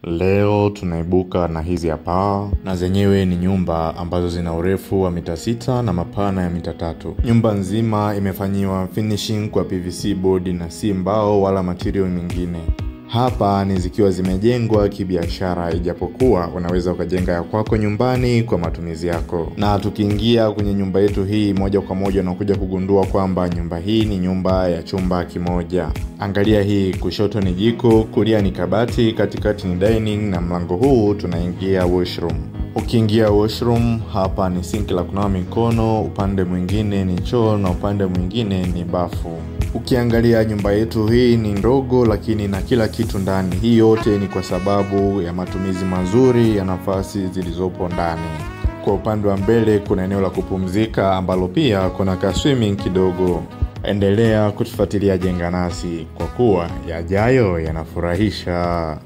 Leo tunaibuka na hizi hapa, na zenyewe ni nyumba ambazo zina urefu wa mita 6 na mapana ya mita 3. Nyumba nzima imefanyiwa finishing kwa PVC board na si mbao wala material mingine. Hapa ni zikiwa zimejengwa kibiashara, ijapokuwa unaweza ukajenga ya kwako nyumbani kwa matumizi yako. Na tukiingia kwenye nyumba yetu hii moja kwa moja unakuja kugundua kwamba nyumba hii ni nyumba ya chumba kimoja. Angalia hii, kushoto ni jiko, kulia ni kabati, katikati ni dining na mlango huu tunaingia washroom. Ukiingia washroom, hapa ni sink la kunawa mikono, upande mwingine ni choo na upande mwingine ni bafu. Ukiangalia nyumba yetu hii ni ndogo lakini na kila kitu ndani. Hii yote ni kwa sababu ya matumizi mazuri ya nafasi zilizopo ndani. Kwa upande wa mbele kuna eneo la kupumzika ambalo pia kuna ka swimming kidogo. Endelea kutufuatilia Jenga Nasi kwa kuwa yajayo yanafurahisha.